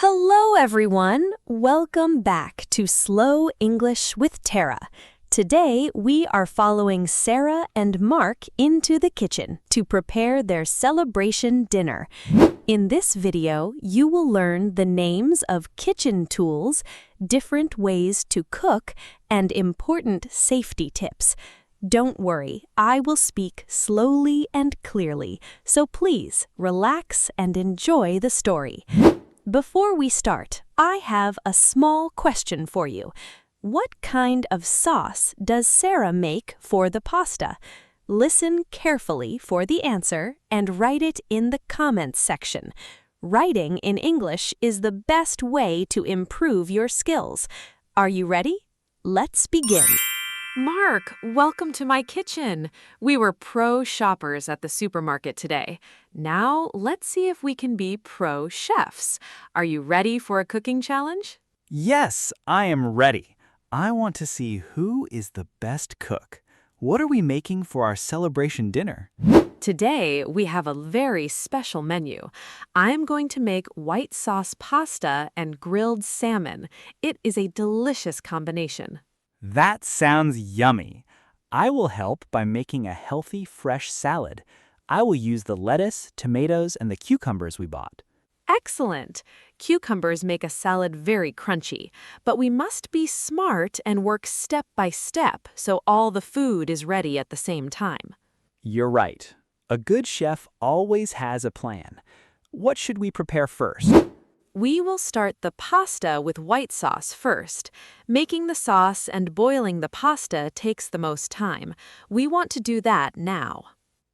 Hello, everyone. Welcome back to Slow English with Tara. Today, we are following Sarah and Mark into the kitchen to prepare their celebration dinner. In this video, you will learn the names of kitchen tools, different ways to cook, and important safety tips. Don't worry, I will speak slowly and clearly, so please relax and enjoy the story. Before we start, I have a small question for you. What kind of sauce does Sarah make for the pasta? Listen carefully for the answer and write it in the comments section. Writing in English is the best way to improve your skills. Are you ready? Let's begin. Mark, welcome to my kitchen. We were pro shoppers at the supermarket today. Now, let's see if we can be pro chefs. Are you ready for a cooking challenge? Yes, I am ready. I want to see who is the best cook. What are we making for our celebration dinner? Today, we have a very special menu. I'm going to make white sauce pasta and grilled salmon. It is a delicious combination. That sounds yummy. I will help by making a healthy, fresh salad. I will use the lettuce, tomatoes, and the cucumbers we bought. Excellent! Cucumbers make a salad very crunchy, but we must be smart and work step by step so all the food is ready at the same time. You're right. A good chef always has a plan. What should we prepare first? We will start the pasta with white sauce first. Making the sauce and boiling the pasta takes the most time. We want to do that now.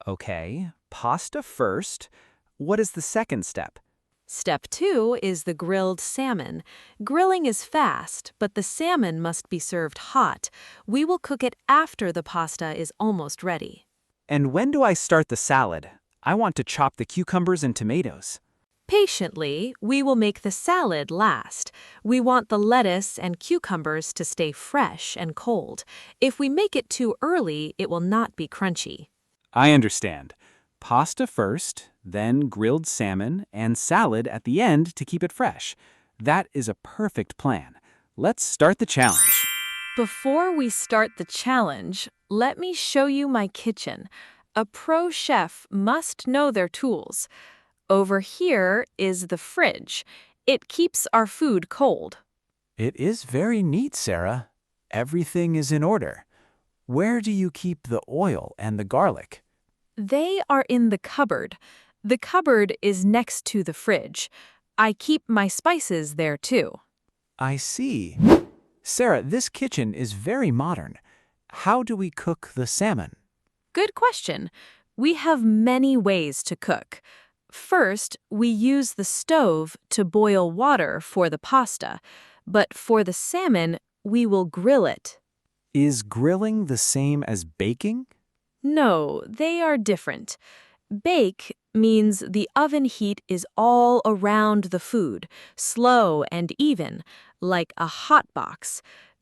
Okay, pasta first. What is the second step? Step 2 is the grilled salmon. Grilling is fast, but the salmon must be served hot. We will cook it after the pasta is almost ready. And when do I start the salad? I want to chop the cucumbers and tomatoes. Patiently, we will make the salad last. We want the lettuce and cucumbers to stay fresh and cold. If we make it too early, it will not be crunchy. I understand. Pasta first, then grilled salmon, and salad at the end to keep it fresh. That is a perfect plan. Let's start the challenge. Before we start the challenge, let me show you my kitchen. A pro chef must know their tools. Over here is the fridge. It keeps our food cold. It is very neat, Sarah. Everything is in order. Where do you keep the oil and the garlic? They are in the cupboard. The cupboard is next to the fridge. I keep my spices there too. I see. Sarah, this kitchen is very modern. How do we cook the salmon? Good question. We have many ways to cook. First, we use the stove to boil water for the pasta, but for the salmon, we will grill it. Is grilling the same as baking? No, they are different. Bake means the oven heat is all around the food, slow and even, like a hot box.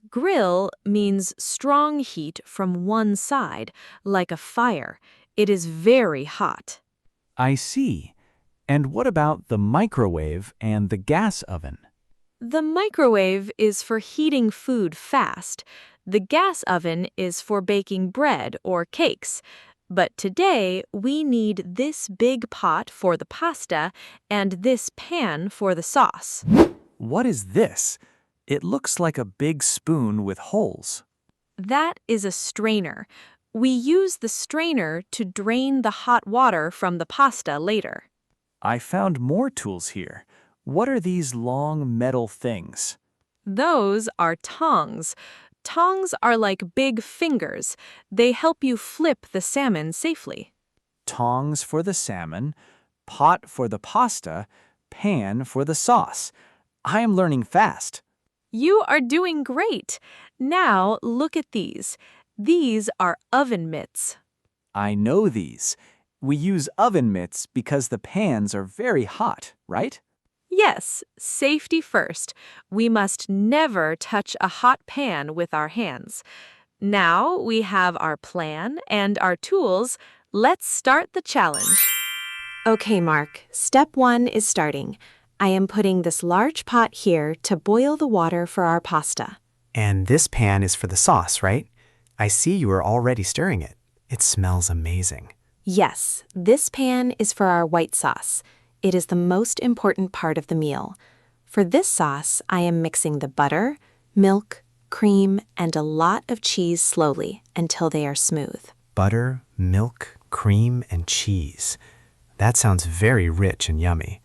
Grill means strong heat from one side, like a fire. It is very hot. I see. And what about the microwave and the gas oven? The microwave is for heating food fast. The gas oven is for baking bread or cakes. But today, we need this big pot for the pasta and this pan for the sauce. What is this? It looks like a big spoon with holes. That is a strainer. We use the strainer to drain the hot water from the pasta later. I found more tools here. What are these long metal things? Those are tongs. Tongs are like big fingers. They help you flip the salmon safely. Tongs for the salmon, pot for the pasta, pan for the sauce. I am learning fast. You are doing great. Now look at these. These are oven mitts. I know these. We use oven mitts because the pans are very hot, right? Yes, safety first. We must never touch a hot pan with our hands. Now we have our plan and our tools. Let's start the challenge. Okay, Mark. Step 1 is starting. I am putting this large pot here to boil the water for our pasta. And this pan is for the sauce, right? I see you are already stirring it. It smells amazing. Yes, this pan is for our white sauce. It is the most important part of the meal. For this sauce, I am mixing the butter, milk, cream, and a lot of cheese slowly until they are smooth. Butter, milk, cream, and cheese. That sounds very rich and yummy.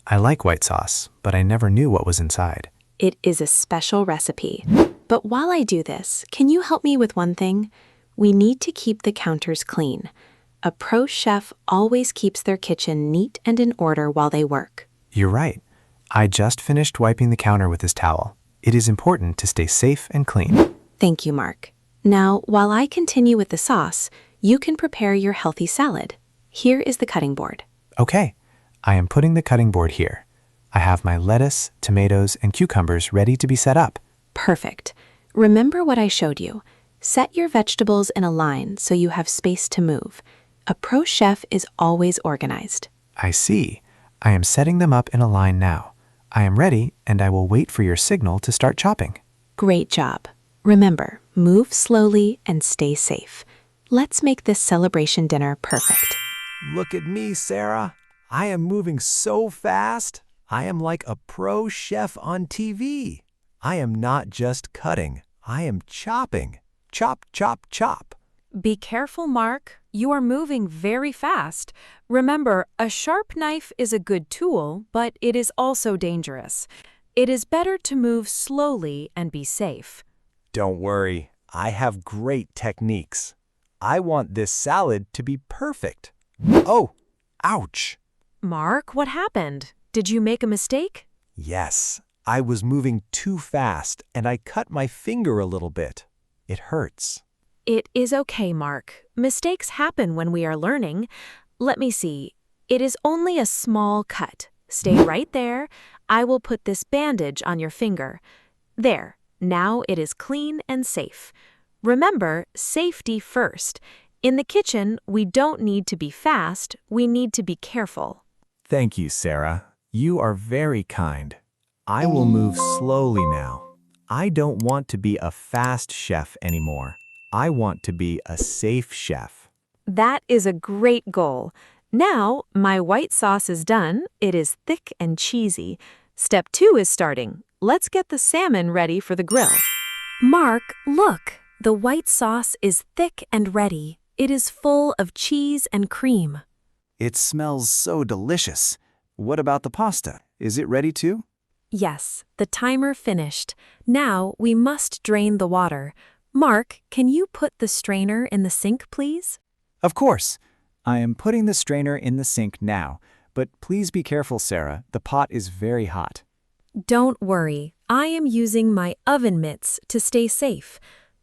I like white sauce, but I never knew what was inside. It is a special recipe. But while I do this, can you help me with one thing? We need to keep the counters clean. A pro chef always keeps their kitchen neat and in order while they work. You're right. I just finished wiping the counter with this towel. It is important to stay safe and clean. Thank you, Mark. Now, while I continue with the sauce, you can prepare your healthy salad. Here is the cutting board. Okay, I am putting the cutting board here. I have my lettuce, tomatoes, and cucumbers ready to be set up. Perfect. Remember what I showed you. Set your vegetables in a line so you have space to move. A pro chef is always organized. I see. I am setting them up in a line now. I am ready, and I will wait for your signal to start chopping. Great job. Remember, move slowly and stay safe. Let's make this celebration dinner perfect. Look at me, Sarah. I am moving so fast. I am like a pro chef on TV. I am not just cutting. I am chopping. Chop, chop, chop. Be careful, Mark. You are moving very fast. Remember, a sharp knife is a good tool, but it is also dangerous. It is better to move slowly and be safe. Don't worry. I have great techniques. I want this salad to be perfect. Oh, ouch. Mark, what happened? Did you make a mistake? Yes, I was moving too fast and I cut my finger a little bit. It hurts. It is okay, Mark. Mistakes happen when we are learning. Let me see. It is only a small cut. Stay right there. I will put this bandage on your finger. There. Now it is clean and safe. Remember, safety first. In the kitchen, we don't need to be fast. We need to be careful. Thank you, Sarah. You are very kind. I will move slowly now. I don't want to be a fast chef anymore. I want to be a safe chef. That is a great goal. Now, my white sauce is done. It is thick and cheesy. Step 2 is starting. Let's get the salmon ready for the grill. Mark, look. The white sauce is thick and ready. It is full of cheese and cream. It smells so delicious. What about the pasta? Is it ready too? Yes, the timer finished. Now we must drain the water. Mark, can you put the strainer in the sink, please? Of course. I am putting the strainer in the sink now, but please be careful, Sarah. The pot is very hot. Don't worry. I am using my oven mitts to stay safe.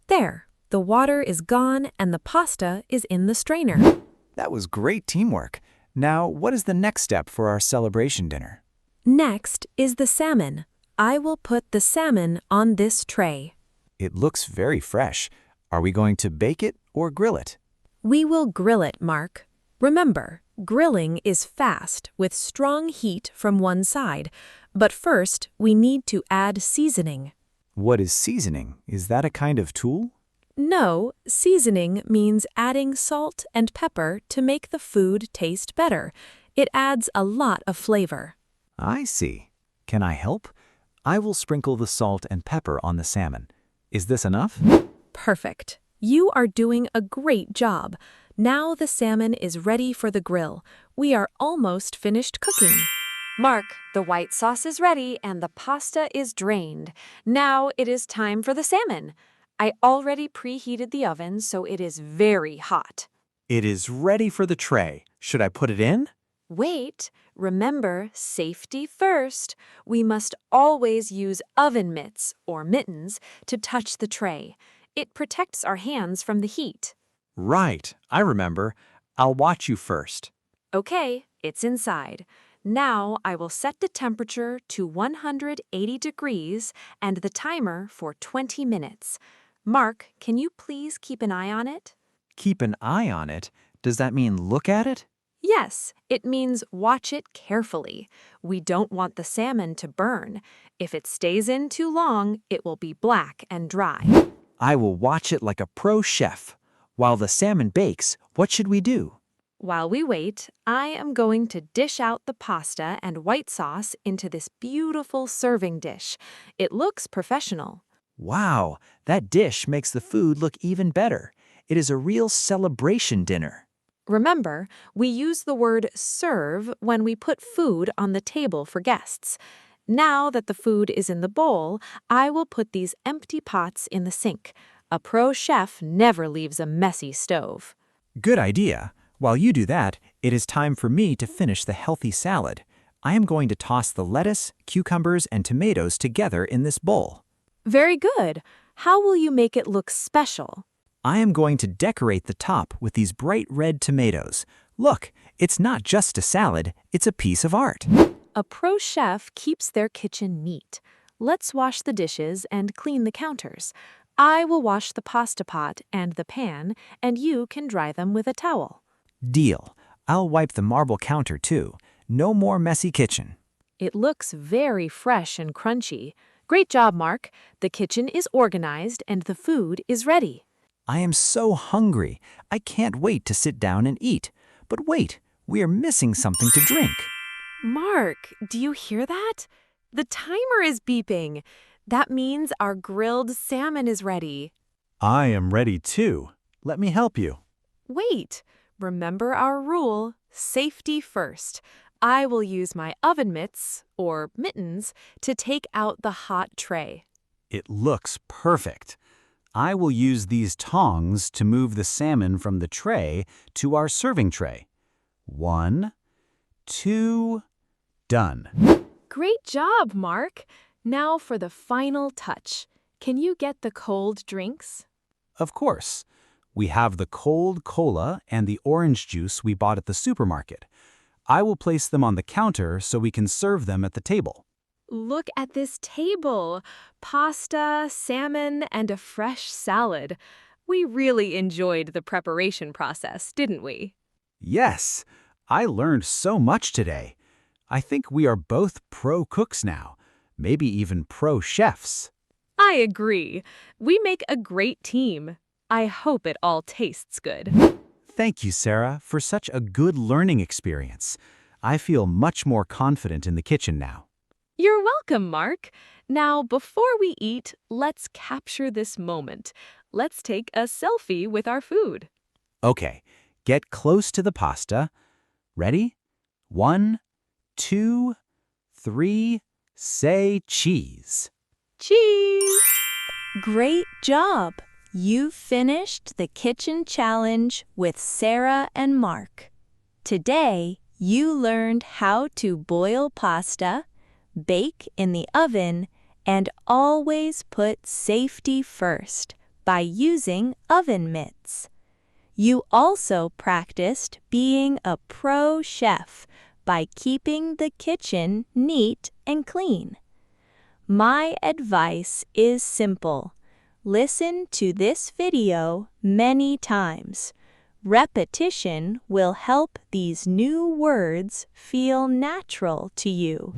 There, the water is gone and the pasta is in the strainer. That was great teamwork. Now, what is the next step for our celebration dinner? Next is the salmon. I will put the salmon on this tray. It looks very fresh. Are we going to bake it or grill it? We will grill it, Mark. Remember, grilling is fast with strong heat from one side. But first, we need to add seasoning. What is seasoning? Is that a kind of tool? No, seasoning means adding salt and pepper to make the food taste better. It adds a lot of flavor. I see. Can I help? I will sprinkle the salt and pepper on the salmon. Is this enough? Perfect. You are doing a great job. Now the salmon is ready for the grill. We are almost finished cooking. Mark, the white sauce is ready and the pasta is drained. Now it is time for the salmon. I already preheated the oven, so it is very hot. It is ready for the tray. Should I put it in? Wait, remember, safety first. We must always use oven mitts, or mittens, to touch the tray. It protects our hands from the heat. Right, I remember. I'll watch you first. Okay, it's inside. Now I will set the temperature to 180 degrees and the timer for 20 minutes. Mark, can you please keep an eye on it? Keep an eye on it? Does that mean look at it? Yes, it means watch it carefully. We don't want the salmon to burn. If it stays in too long, it will be black and dry. I will watch it like a pro chef. While the salmon bakes, what should we do? While we wait, I am going to dish out the pasta and white sauce into this beautiful serving dish. It looks professional. Wow, that dish makes the food look even better. It is a real celebration dinner. Remember, we use the word serve when we put food on the table for guests. Now that the food is in the bowl, I will put these empty pots in the sink. A pro chef never leaves a messy stove. Good idea. While you do that, it is time for me to finish the healthy salad. I am going to toss the lettuce, cucumbers, and tomatoes together in this bowl. Very good. How will you make it look special? I am going to decorate the top with these bright red tomatoes. Look, it's not just a salad, it's a piece of art. A pro chef keeps their kitchen neat. Let's wash the dishes and clean the counters. I will wash the pasta pot and the pan, and you can dry them with a towel. Deal. I'll wipe the marble counter too. No more messy kitchen. It looks very fresh and crunchy. Great job, Mark. The kitchen is organized and the food is ready. I am so hungry. I can't wait to sit down and eat. But wait, we are missing something to drink. Mark, do you hear that? The timer is beeping. That means our grilled salmon is ready. I am ready too. Let me help you. Wait, remember our rule, safety first. I will use my oven mitts, or mittens, to take out the hot tray. It looks perfect. I will use these tongs to move the salmon from the tray to our serving tray. 1, 2, done. Great job, Mark. Now for the final touch. Can you get the cold drinks? Of course. We have the cold cola and the orange juice we bought at the supermarket. I will place them on the counter so we can serve them at the table. Look at this table. Pasta, salmon, and a fresh salad. We really enjoyed the preparation process, didn't we? Yes, I learned so much today. I think we are both pro cooks now, maybe even pro chefs. I agree. We make a great team. I hope it all tastes good. Thank you, Sarah, for such a good learning experience. I feel much more confident in the kitchen now. You're welcome, Mark. Now, before we eat, let's capture this moment. Let's take a selfie with our food. Okay, get close to the pasta. Ready? 1, 2, 3, say cheese. Cheese! Great job! You finished the kitchen challenge with Sarah and Mark. Today, you learned how to boil pasta, bake in the oven, and always put safety first by using oven mitts. You also practiced being a pro chef by keeping the kitchen neat and clean. My advice is simple. Listen to this video many times. Repetition will help these new words feel natural to you.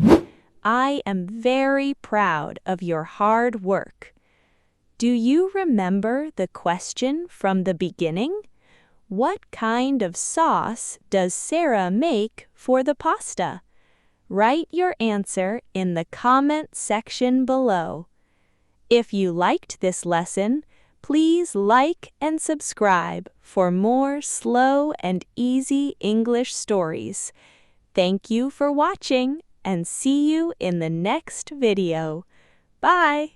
I am very proud of your hard work. Do you remember the question from the beginning? What kind of sauce does Sarah make for the pasta? Write your answer in the comment section below. If you liked this lesson, please like and subscribe for more slow and easy English stories. Thank you for watching and see you in the next video. Bye!